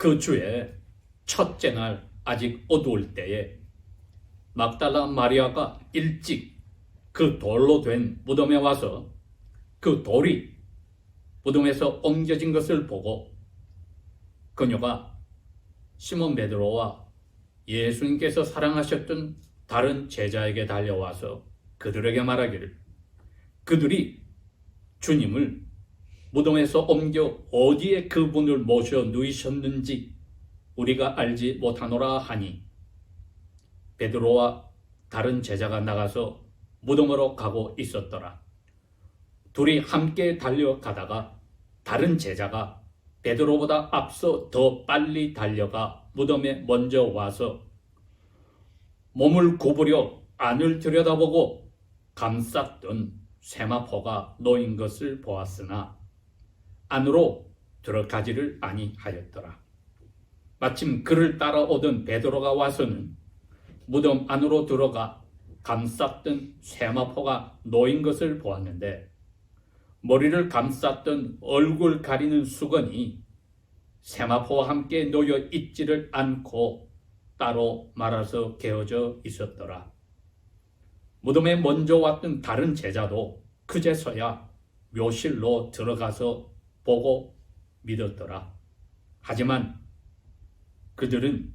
그 주에 첫째 날 아직 어두울 때에 막달라 마리아가 일찍 그 돌로 된 무덤에 와서 그 돌이 무덤에서 옮겨진 것을 보고 그녀가 시몬 베드로와 예수님께서 사랑하셨던 다른 제자에게 달려와서 그들에게 말하기를 그들이 주님을 무덤에서 옮겨 어디에 그분을 모셔 누이셨는지 우리가 알지 못하노라 하니 베드로와 다른 제자가 나가서 무덤으로 가고 있었더라. 둘이 함께 달려가다가 다른 제자가 베드로보다 앞서 더 빨리 달려가 무덤에 먼저 와서 몸을 구부려 안을 들여다보고 감쌌던 세마포가 놓인 것을 보았으나 안으로 들어가지를 아니하였더라. 마침 그를 따라오던 베드로가 와서는 무덤 안으로 들어가 감쌌던 세마포가 놓인 것을 보았는데 머리를 감쌌던 얼굴 가리는 수건이 세마포와 함께 놓여 있지를 않고 따로 말아서 개어져 있었더라. 무덤에 먼저 왔던 다른 제자도 그제서야 묘실로 들어가서 보고 믿었더라. 하지만 그들은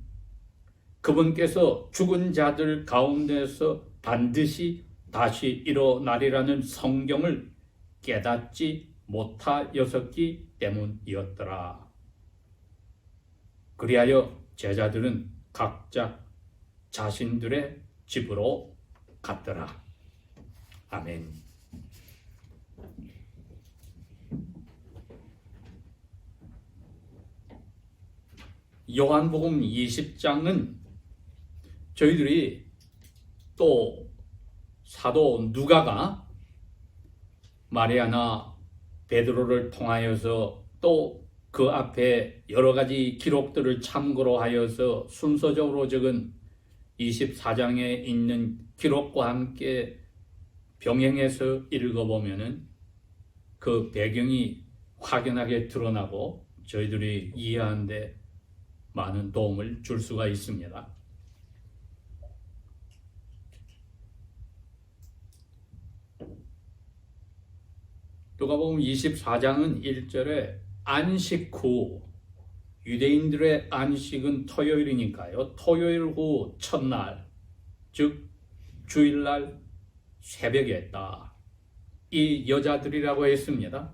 그분께서 죽은 자들 가운데서 반드시 다시 일어나리라는 성경을 깨닫지 못하였었기 때문이었더라. 그리하여 제자들은 각자 자신들의 집으로 갔더라. 아멘. 요한복음 20장은 저희들이 또 사도 누가가 마리아나 베드로를 통하여서 또 그 앞에 여러 가지 기록들을 참고로 하여서 순서적으로 적은 24장에 있는 기록과 함께 병행해서 읽어보면은 그 배경이 확연하게 드러나고 저희들이 이해하는데 많은 도움을 줄 수가 있습니다. 누가복음 24장은 1절에 안식 후, 유대인들의 안식은 토요일이니까요. 토요일 후 첫날, 즉 주일날 새벽에 했다. 이 여자들이라고 했습니다.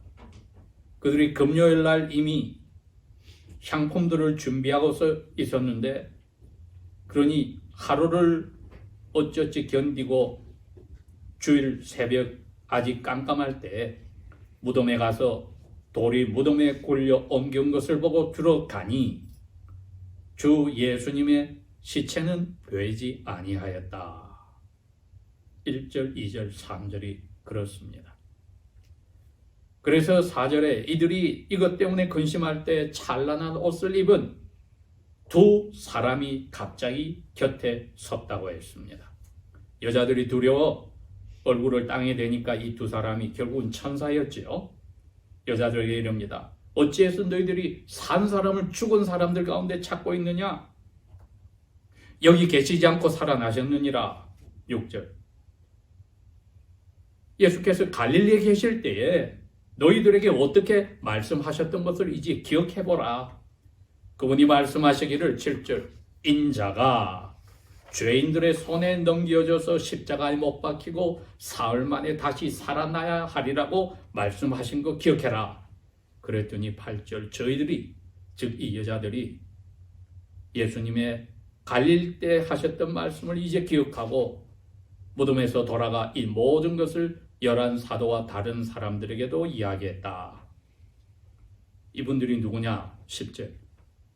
그들이 금요일날 이미 향품들을 준비하고서 있었는데 그러니 하루를 어쩌지 견디고 주일 새벽 아직 깜깜할 때 무덤에 가서 돌이 무덤에 굴려 옮긴 것을 보고 들어가니 주 예수님의 시체는 보이지 아니하였다. 1절, 2절, 3절이 그렇습니다. 그래서 4절에 이들이 이것 때문에 근심할 때 찬란한 옷을 입은 두 사람이 갑자기 곁에 섰다고 했습니다. 여자들이 두려워 얼굴을 땅에 대니까 이 두 사람이 결국은 천사였지요. 여자들에게 이럽니다. 어찌해서 너희들이 산 사람을 죽은 사람들 가운데 찾고 있느냐? 여기 계시지 않고 살아나셨느니라. 6절. 예수께서 갈릴리에 계실 때에 너희들에게 어떻게 말씀하셨던 것을 이제 기억해보라. 그분이 말씀하시기를 7절. 인자가 죄인들의 손에 넘겨져서 십자가에 못 박히고 사흘 만에 다시 살아나야 하리라고 말씀하신 거 기억해라. 그랬더니 8절. 저희들이, 즉 이 여자들이 예수님의 갈릴 때 하셨던 말씀을 이제 기억하고 무덤에서 돌아가 이 모든 것을 11 사도와 다른 사람들에게도 이야기했다. 이분들이 누구냐? 10절.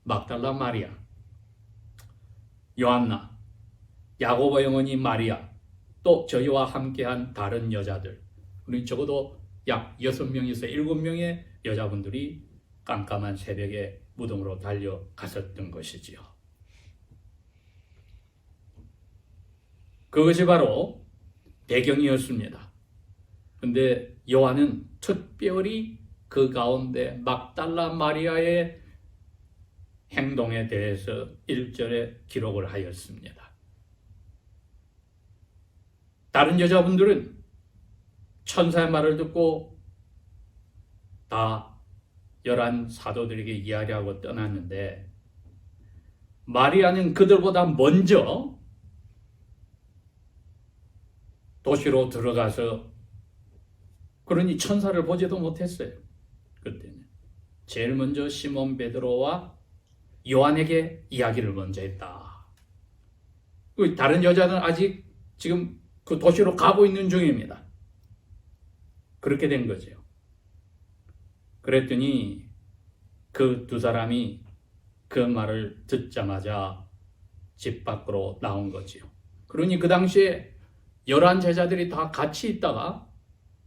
막달라 마리아, 요한나, 야고보 어머니 마리아, 또 저희와 함께한 다른 여자들, 우리 적어도 약 6명에서 7명의 여자분들이 깜깜한 새벽에 무덤으로 달려갔었던 것이지요. 그것이 바로 배경이었습니다. 근데 요한은 특별히 그 가운데 막달라 마리아의 행동에 대해서 1절에 기록을 하였습니다. 다른 여자분들은 천사의 말을 듣고 다 11 사도들에게 이야기하고 떠났는데 마리아는 그들보다 먼저 도시로 들어가서 그러니 천사를 보지도 못했어요. 그때는 제일 먼저 시몬 베드로와 요한에게 이야기를 먼저 했다. 다른 여자는 아직 지금 그 도시로 가고 있는 중입니다. 그렇게 된 거죠. 그랬더니 그 두 사람이 그 말을 듣자마자 집 밖으로 나온 거지요. 그러니 그 당시에 11 제자들이 다 같이 있다가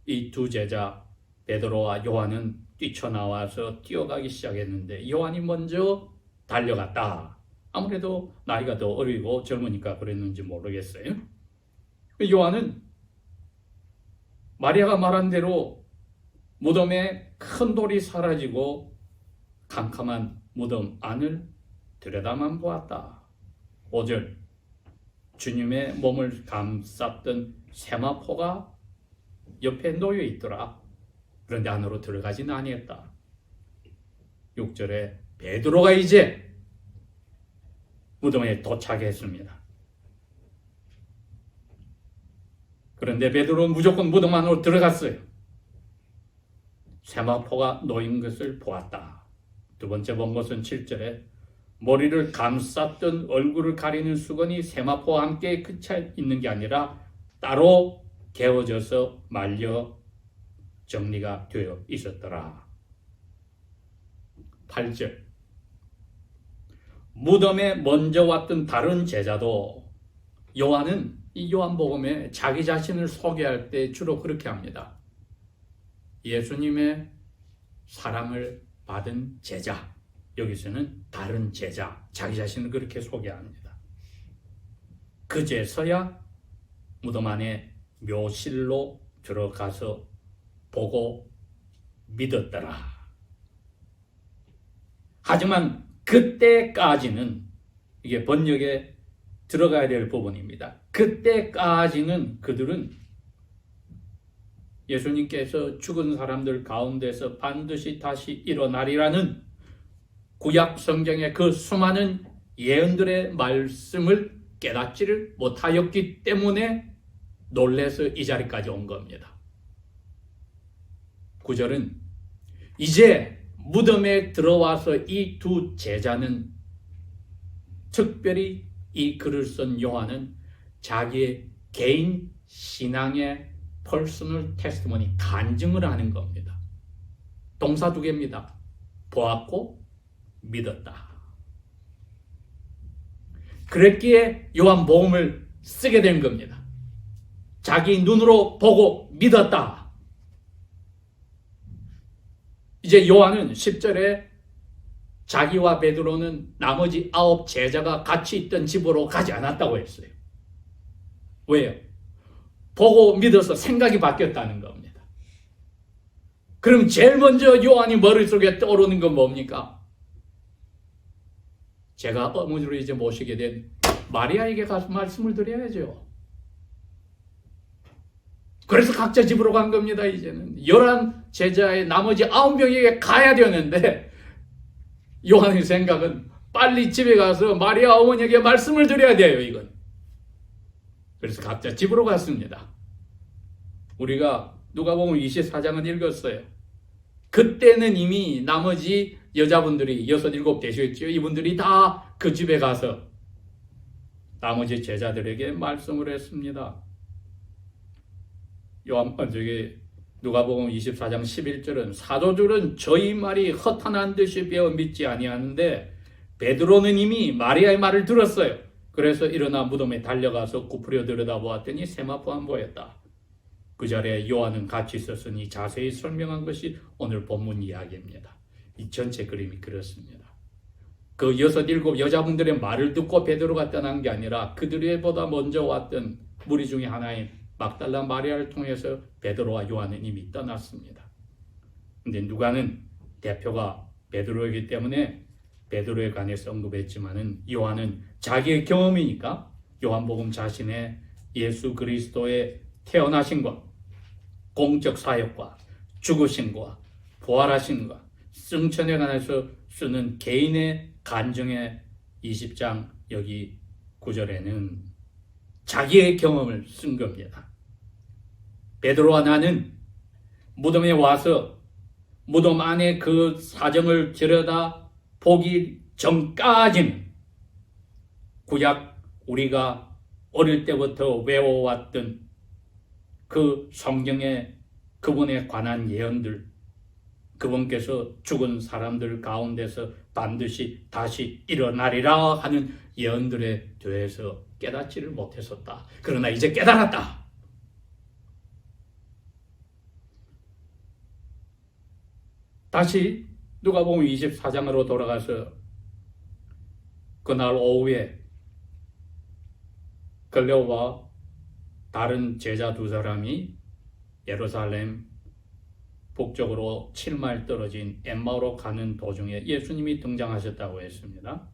이 두 제자 베드로와 요한은 뛰쳐나와서 뛰어가기 시작했는데 요한이 먼저 달려갔다. 아무래도 나이가 더 어리고 젊으니까 그랬는지 모르겠어요. 요한은 마리아가 말한 대로 무덤에 큰 돌이 사라지고 캄캄한 무덤 안을 들여다만 보았다. 5절 주님의 몸을 감쌌던 세마포가 옆에 놓여 있더라. 그런데 안으로 들어가지는 아니었다. 6절에 베드로가 이제 무덤에 도착했습니다. 그런데 베드로는 무조건 무덤 안으로 들어갔어요. 세마포가 놓인 것을 보았다. 두 번째 본 것은 7절에 머리를 감쌌던 얼굴을 가리는 수건이 세마포와 함께 그쳐 있는 게 아니라 따로 개어져서 말려 정리가 되어 있었더라. 8절 무덤에 먼저 왔던 다른 제자도 요한은 이 요한복음에 자기 자신을 소개할 때 주로 그렇게 합니다. 예수님의 사랑을 받은 제자, 여기서는 다른 제자, 자기 자신을 그렇게 소개합니다. 그제서야 무덤 안에 묘실로 들어가서 보고 믿었더라. 하지만 그때까지는 이게 번역에 들어가야 될 부분입니다. 그때까지는 그들은 예수님께서 죽은 사람들 가운데서 반드시 다시 일어나리라는 구약 성경의 그 수많은 예언들의 말씀을 깨닫지를 못하였기 때문에 놀라서 이 자리까지 온 겁니다. 9절은 이제 무덤에 들어와서 이 두 제자는 특별히 이 글을 쓴 요한은 자기의 개인 신앙의 퍼스널 테스티머니 간증을 하는 겁니다. 동사 두 개입니다. 보았고 믿었다. 그랬기에 요한복음을 쓰게 된 겁니다. 자기 눈으로 보고 믿었다. 이제 요한은 10절에 자기와 베드로는 나머지 9 제자가 같이 있던 집으로 가지 않았다고 했어요. 왜요? 보고 믿어서 생각이 바뀌었다는 겁니다. 그럼 제일 먼저 요한이 머릿속에 떠오르는 건 뭡니까? 제가 어머니로 이제 모시게 된 마리아에게 가서 말씀을 드려야죠. 그래서 각자 집으로 간 겁니다. 이제는 11 제자의 나머지 9명에게 가야 되는데 요한의 생각은 빨리 집에 가서 마리아 어머니에게 말씀을 드려야 돼요. 이건. 그래서 각자 집으로 갔습니다. 우리가 누가복음 24장은 읽었어요. 그때는 이미 나머지 여자분들이 6, 7 되셨죠. 이분들이 다 그 집에 가서 나머지 제자들에게 말씀을 했습니다. 누가복음 24장 11절은 사도들은 저희 말이 허탄한 듯이 배워 믿지 아니하는데 베드로는 이미 마리아의 말을 들었어요. 그래서 일어나 무덤에 달려가서 구부려 들여다보았더니 세마포 안 보였다. 그 자리에 요한은 같이 있었으니 자세히 설명한 것이 오늘 본문 이야기입니다. 이 전체 그림이 그렇습니다. 그 6, 7 여자분들의 말을 듣고 베드로가 떠난 게 아니라 그들보다 먼저 왔던 무리 중에 하나인 막달라 마리아를 통해서 베드로와 요한은 이미 떠났습니다. 근데 누가는 대표가 베드로이기 때문에 베드로에 관해서 언급했지만은 요한은 자기의 경험이니까 요한복음 자신의 예수 그리스도의 태어나심과 공적 사역과 죽으심과 부활하심과 승천에 관해서 쓰는 개인의 간증의 20장 여기 9절에는 자기의 경험을 쓴 겁니다. 베드로와 나는 무덤에 와서 무덤 안에 그 사정을 들여다 보기 전까지는 구약 우리가 어릴 때부터 외워왔던 그 성경의 그분에 관한 예언들, 그분께서 죽은 사람들 가운데서 반드시 다시 일어나리라 하는 예언들에 대해서 깨닫지를 못했었다. 그러나 이제 깨달았다. 다시 누가복음 24장으로 돌아가서 그날 오후에 클레오와 다른 제자 두 사람이 예루살렘 북쪽으로 7마일 떨어진 엠마오로 가는 도중에 예수님이 등장하셨다고 했습니다.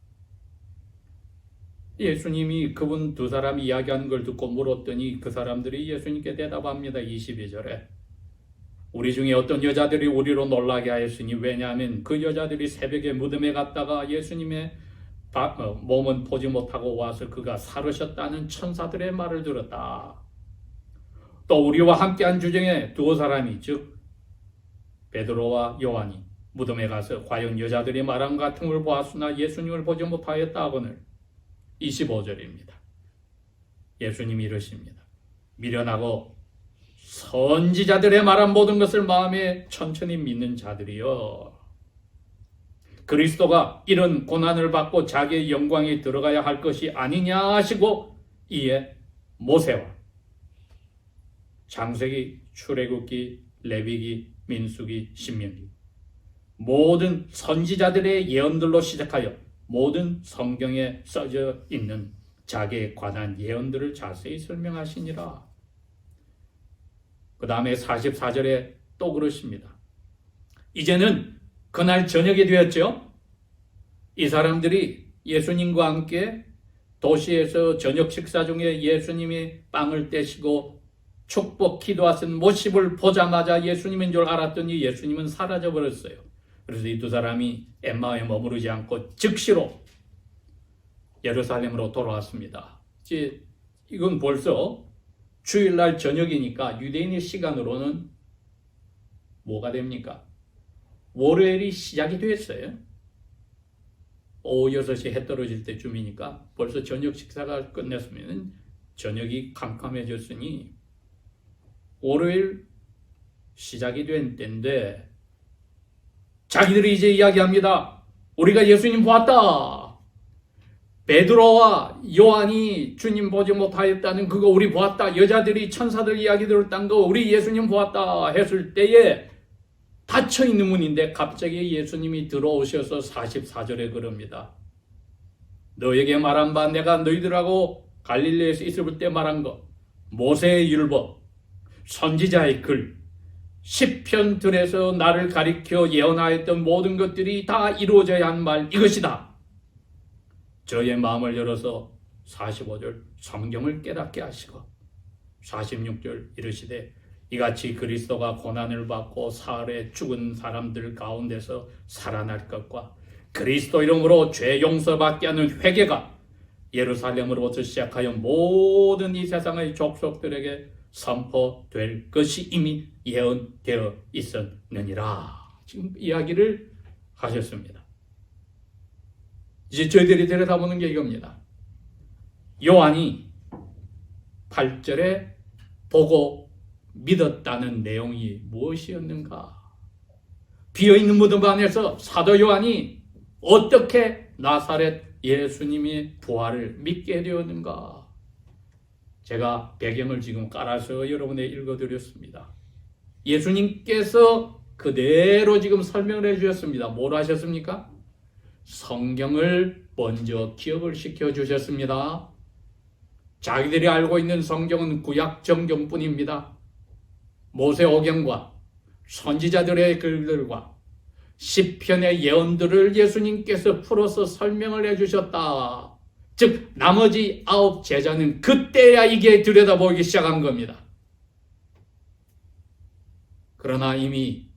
예수님이 그분 두 사람이 이야기하는 걸 듣고 물었더니 그 사람들이 예수님께 대답합니다. 22절에 우리 중에 어떤 여자들이 우리로 놀라게 하였으니 왜냐하면 그 여자들이 새벽에 무덤에 갔다가 예수님의 몸은 보지 못하고 와서 그가 살으셨다는 천사들의 말을 들었다. 또 우리와 함께한 주중에 두 사람이 즉 베드로와 요한이 무덤에 가서 과연 여자들이 말한 같은 걸 보았으나 예수님을 보지 못하였다 하거늘. 25절입니다. 예수님이 이러십니다. 미련하고 선지자들의 말한 모든 것을 마음에 천천히 믿는 자들이여, 그리스도가 이런 고난을 받고 자기의 영광에 들어가야 할 것이 아니냐 하시고 이에 모세와 창세기, 출애굽기, 레위기, 민수기, 신명기 모든 선지자들의 예언들로 시작하여 모든 성경에 써져 있는 자기에 관한 예언들을 자세히 설명하시니라. 그 다음에 44절에 또 그러십니다. 이제는 그날 저녁이 되었죠. 이 사람들이 예수님과 함께 도시에서 저녁 식사 중에 예수님이 빵을 떼시고 축복 기도하신 모습을 보자마자 예수님인 줄 알았더니 예수님은 사라져 버렸어요. 그래서 이 두 사람이 엠마오에 머무르지 않고 즉시로 예루살렘으로 돌아왔습니다. 이제 이건 벌써 주일날 저녁이니까 유대인의 시간으로는 뭐가 됩니까? 월요일이 시작이 됐어요. 오후 6시 해 떨어질 때쯤이니까 벌써 저녁 식사가 끝났으면 저녁이 캄캄해졌으니 월요일 시작이 된 때인데 자기들이 이제 이야기합니다. 우리가 예수님 보았다. 베드로와 요한이 주님 보지 못하였다는 그거 우리 보았다. 여자들이 천사들 이야기 들었다는 거 우리 예수님 보았다 했을 때에 닫혀있는 문인데 갑자기 예수님이 들어오셔서 44절에 그럽니다. 너에게 말한 바 내가 너희들하고 갈릴리에서 있을 때 말한 것, 모세의 율법, 선지자의 글, 시편들에서 나를 가리켜 예언하였던 모든 것들이 다 이루어져야 한 말 이것이다. 저의 마음을 열어서 45절 성경을 깨닫게 하시고 46절 이르시되 이같이 그리스도가 고난을 받고 사흘에 죽은 사람들 가운데서 살아날 것과 그리스도 이름으로 죄 용서받게 하는 회개가 예루살렘으로부터 시작하여 모든 이 세상의 족속들에게 선포될 것이 이미 예언되어 있었느니라. 지금 이야기를 하셨습니다. 이제 저희들이 들여다보는 게 이겁니다. 요한이 8절에 보고 믿었다는 내용이 무엇이었는가? 비어있는 무덤 안에서 사도 요한이 어떻게 나사렛 예수님의 부활을 믿게 되었는가? 제가 배경을 지금 깔아서 여러분에게 읽어드렸습니다. 예수님께서 그대로 지금 설명을 해주셨습니다. 뭘 하셨습니까? 성경을 먼저 기억을 시켜주셨습니다. 자기들이 알고 있는 성경은 구약 정경뿐입니다. 모세오경과 선지자들의 글들과 시편의 예언들을 예수님께서 풀어서 설명을 해주셨다. 즉 나머지 9 제자는 그때야 이게 들여다보기 시작한 겁니다. 그러나 이미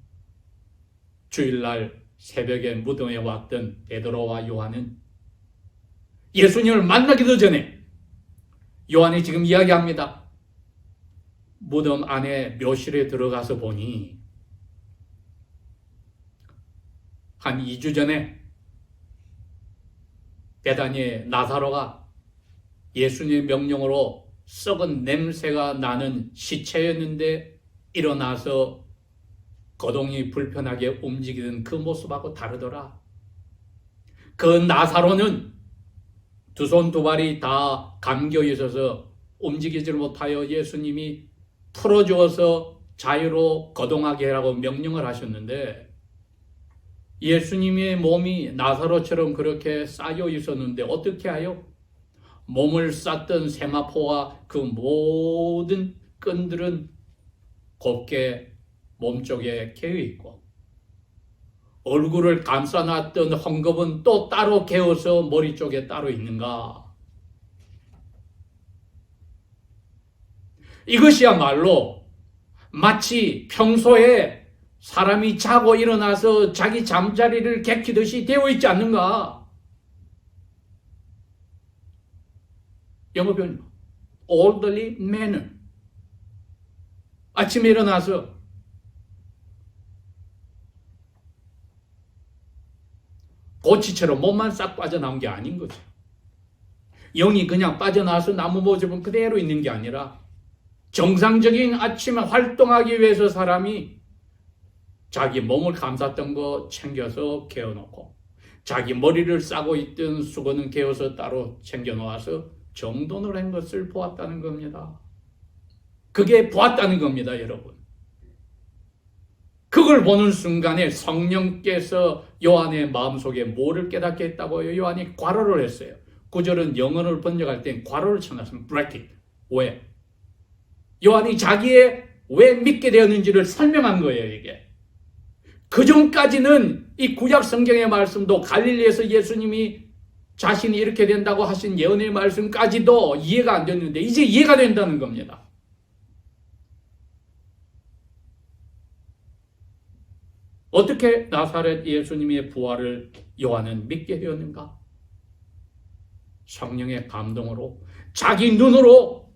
주일날 새벽에 무덤에 왔던 베드로와 요한은 예수님을 만나기도 전에 요한이 지금 이야기합니다. 무덤 안에 묘실에 들어가서 보니 한 2주 전에 베다니의 나사로가 예수님의 명령으로 썩은 냄새가 나는 시체였는데 일어나서 거동이 불편하게 움직이던 그 모습하고 다르더라. 그 나사로는 두 손 두 발이 다 감겨 있어서 움직이지 못하여 예수님이 풀어주어서 자유로 거동하게 하라고 명령을 하셨는데 예수님의 몸이 나사로처럼 그렇게 쌓여 있었는데 어떻게 하여? 몸을 쌌던 세마포와 그 모든 끈들은 곱게 몸쪽에 개어있고 얼굴을 감싸놨던 헝겊은 또 따로 개어서 머리 쪽에 따로 있는가? 이것이야말로 마치 평소에 사람이 자고 일어나서 자기 잠자리를 개키듯이 되어 있지 않는가? 영어 표현 orderly manner. 아침에 일어나서 고치처럼 몸만 싹 빠져나온 게 아닌 거죠. 영이 그냥 빠져나와서 나무 모습은 그대로 있는 게 아니라 정상적인 아침에 활동하기 위해서 사람이 자기 몸을 감쌌던 거 챙겨서 개어놓고 자기 머리를 싸고 있던 수건은 개어서 따로 챙겨놓아서 정돈을 한 것을 보았다는 겁니다. 그게 보았다는 겁니다, 여러분. 그걸 보는 순간에 성령께서 요한의 마음속에 뭐를 깨닫게 했다고요? 요한이 괄호를 했어요. 9절은 영어를 번역할 땐 괄호를 쳐놨습니다. bracket. 왜? 요한이 자기의 왜 믿게 되었는지를 설명한 거예요, 이게. 그 전까지는 이 구약 성경의 말씀도 갈릴리에서 예수님이 자신이 이렇게 된다고 하신 예언의 말씀까지도 이해가 안 됐는데 이제 이해가 된다는 겁니다. 어떻게 나사렛 예수님의 부활을 요한은 믿게 되었는가? 성령의 감동으로 자기 눈으로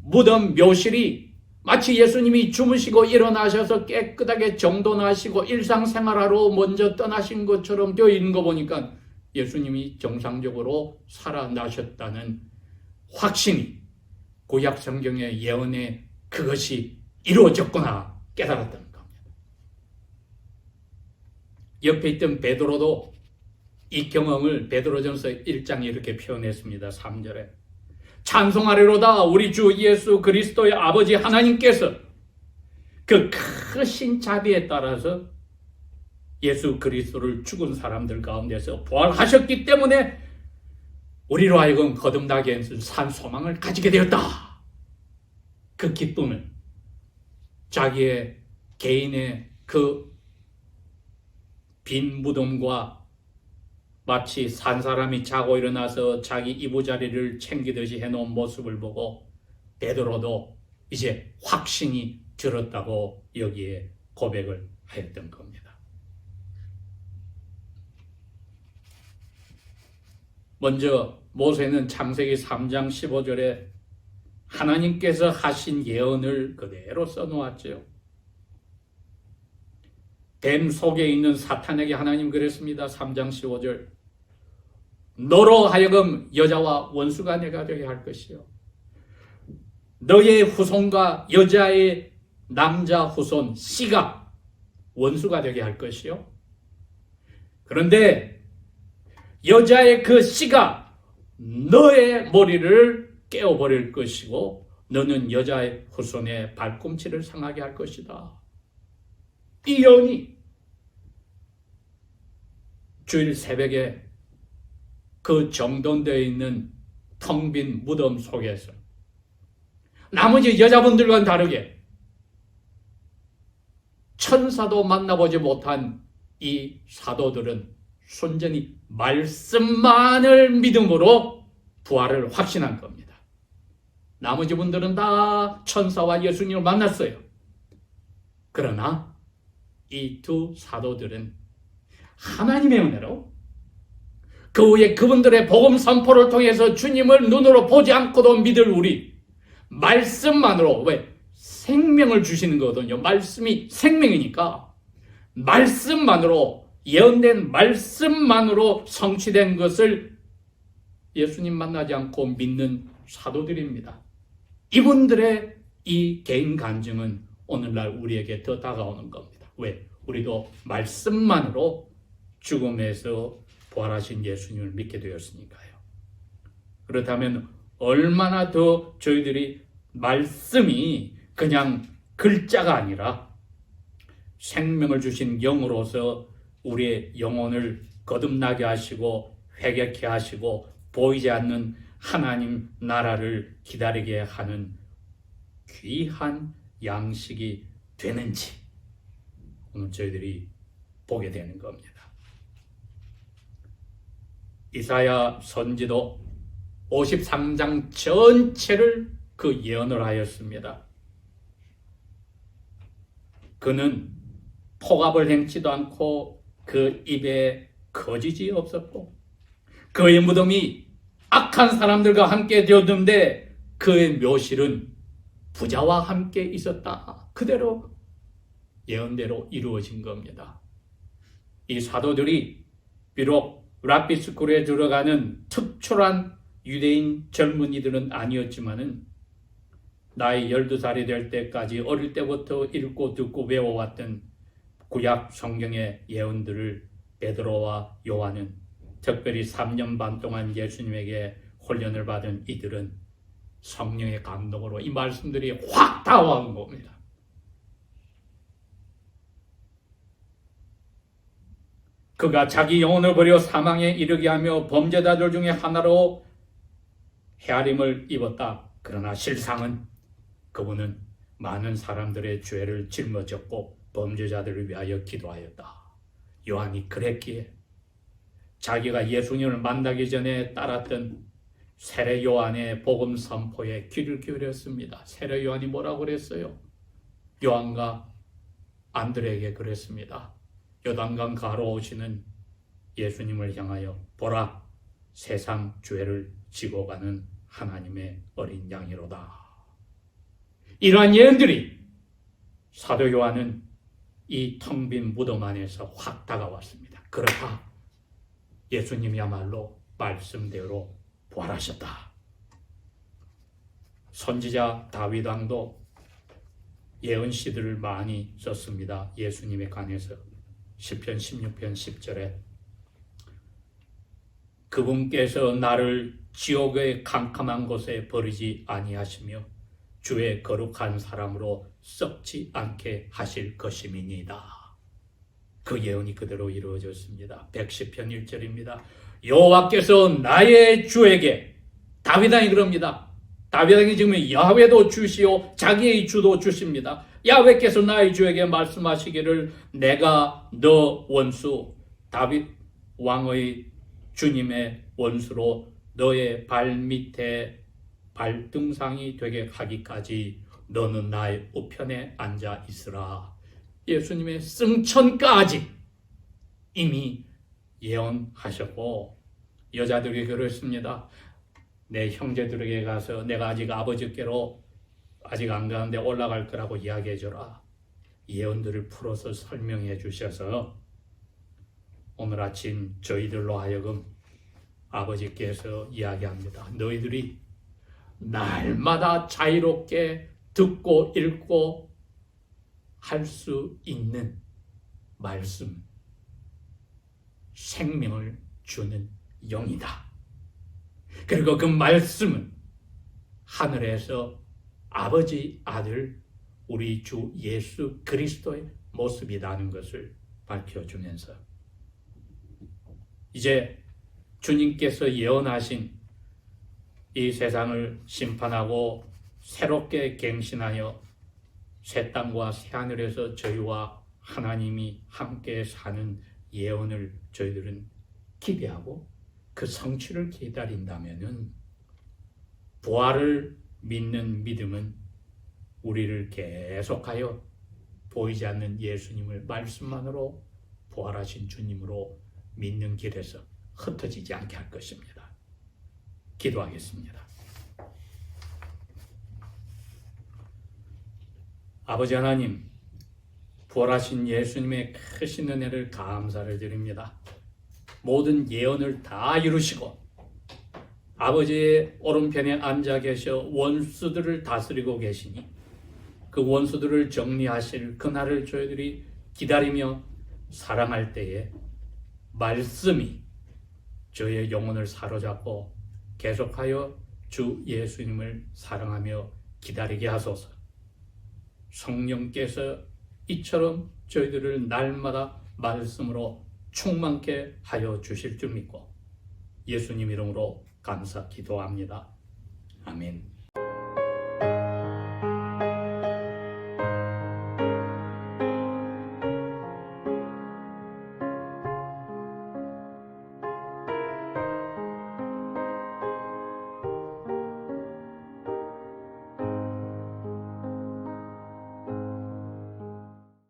무덤 묘실이 마치 예수님이 주무시고 일어나셔서 깨끗하게 정돈하시고 일상생활하러 먼저 떠나신 것처럼 되어 있는 거 보니까 예수님이 정상적으로 살아나셨다는 확신이 구약 성경의 예언에 그것이 이루어졌구나 깨달았다는 겁니다. 옆에 있던 베드로도 이 경험을 베드로전서 1장에 이렇게 표현했습니다. 3절에 찬송하리로다 우리 주 예수 그리스도의 아버지 하나님께서 그 크신 자비에 따라서 예수 그리스도를 죽은 사람들 가운데서 부활하셨기 때문에 우리로 하여금 거듭나게 산 소망을 가지게 되었다. 그 기쁨을 자기의 개인의 그 빈 무덤과 마치 산 사람이 자고 일어나서 자기 이부자리를 챙기듯이 해놓은 모습을 보고 베드로도 이제 확신이 들었다고 여기에 고백을 하였던 겁니다. 먼저 모세는 창세기 3장 15절에 하나님께서 하신 예언을 그대로 써놓았죠. 뱀 속에 있는 사탄에게 하나님 그랬습니다. 3장 15절 너로 하여금 여자와 원수가 내가 되게 할 것이요 너의 후손과 여자의 남자 후손 씨가 원수가 되게 할 것이요 그런데 여자의 그 씨가 너의 머리를 깨어버릴 것이고 너는 여자의 후손의 발꿈치를 상하게 할 것이다. 이 예언이 주일 새벽에 그 정돈되어 있는 텅 빈 무덤 속에서 나머지 여자분들과는 다르게 천사도 만나보지 못한 이 사도들은 순전히 말씀만을 믿음으로 부활을 확신한 겁니다. 나머지 분들은 다 천사와 예수님을 만났어요. 그러나 이 두 사도들은 하나님의 은혜로 그 후에 그분들의 복음 선포를 통해서 주님을 눈으로 보지 않고도 믿을 우리, 말씀만으로, 왜? 생명을 주시는 거거든요. 말씀이 생명이니까 말씀만으로, 예언된 말씀만으로 성취된 것을 예수님 만나지 않고 믿는 사도들입니다. 이분들의 이 개인 간증은 오늘날 우리에게 더 다가오는 겁니다. 왜? 우리도 말씀만으로 죽음에서 부활하신 예수님을 믿게 되었으니까요. 그렇다면 얼마나 더 저희들이 말씀이 그냥 글자가 아니라 생명을 주신 영으로서 우리의 영혼을 거듭나게 하시고 회개케 하시고 보이지 않는 하나님 나라를 기다리게 하는 귀한 양식이 되는지 오늘 저희들이 보게 되는 겁니다. 이사야 선지도 53장 전체를 그 예언을 하였습니다. 그는 폭압을 행치도 않고 그 입에 거짓이 없었고 그의 무덤이 악한 사람들과 함께 되었는데 그의 묘실은 부자와 함께 있었다. 그대로 예언대로 이루어진 겁니다. 이 사도들이 비록 랍비스쿨에 들어가는 특출한 유대인 젊은이들은 아니었지만은 나이 12살이 될 때까지 어릴 때부터 읽고 듣고 외워왔던 구약 성경의 예언들을 베드로와 요한은, 특별히 3년 반 동안 예수님에게 훈련을 받은 이들은 성령의 감동으로 이 말씀들이 확 다가온 겁니다. 그가 자기 영혼을 버려 사망에 이르게 하며 범죄자들 중에 하나로 헤아림을 입었다. 그러나 실상은 그분은 많은 사람들의 죄를 짊어졌고 범죄자들을 위하여 기도하였다. 요한이 그랬기에 자기가 예수님을 만나기 전에 따랐던 세례 요한의 복음 선포에 귀를 기울였습니다. 세례 요한이 뭐라고 그랬어요? 요한과 안드레에게 그랬습니다. 요단강 가로 오시는 예수님을 향하여 보라, 세상 죄를 지고 가는 하나님의 어린 양이로다. 이러한 예언들이 사도 요한은 이 텅 빈 무덤 안에서 확 다가왔습니다. 그렇다. 예수님이야말로 말씀대로 부활하셨다. 선지자 다윗 왕도 예언 시들을 많이 썼습니다. 예수님에 관해서. 시편 16편 10절에 그분께서 나를 지옥의 캄캄한 곳에 버리지 아니하시며 주의 거룩한 사람으로 썩지 않게 하실 것임이니이다. 그 예언이 그대로 이루어졌습니다. 110편 1절입니다. 여호와께서 나의 주에게, 다윗 왕이 그럽니다. 다윗 왕이 지금 야훼도 주시오 자기의 주도 주십니다. 야훼께서 나의 주에게 말씀하시기를 내가 너 원수 다윗 왕의 주님의 원수로 너의 발밑에 발등상이 되게 하기까지 너는 나의 우편에 앉아 있으라. 예수님의 승천까지 이미 예언하셨고 여자들이 그랬습니다. 내 형제들에게 가서 내가 아직 아버지께로 아직 안 가는데 올라갈 거라고 이야기해줘라. 예언들을 풀어서 설명해 주셔서 오늘 아침 저희들로 하여금 아버지께서 이야기합니다. 너희들이 날마다 자유롭게 듣고 읽고 할 수 있는 말씀, 생명을 주는 영이다. 그리고 그 말씀은 하늘에서 아버지 아들 우리 주 예수 그리스도의 모습이라는 것을 밝혀주면서 이제 주님께서 예언하신 이 세상을 심판하고 새롭게 갱신하여 새 땅과 새 하늘에서 저희와 하나님이 함께 사는 예언을 저희들은 기대하고 그 성취를 기다린다면은 부활을 믿는 믿음은 우리를 계속하여 보이지 않는 예수님을 말씀만으로 부활하신 주님으로 믿는 길에서 흩어지지 않게 할 것입니다. 기도하겠습니다. 아버지 하나님, 부활하신 예수님의 크신 은혜를 감사를 드립니다. 모든 예언을 다 이루시고 아버지의 오른편에 앉아 계셔 원수들을 다스리고 계시니 그 원수들을 정리하실 그날을 저희들이 기다리며 사랑할 때에 말씀이 저희의 영혼을 사로잡고 계속하여 주 예수님을 사랑하며 기다리게 하소서. 성령께서 이처럼 저희들을 날마다 말씀으로 충만케 하여 주실 줄 믿고 예수님 이름으로 감사 기도합니다. 아멘.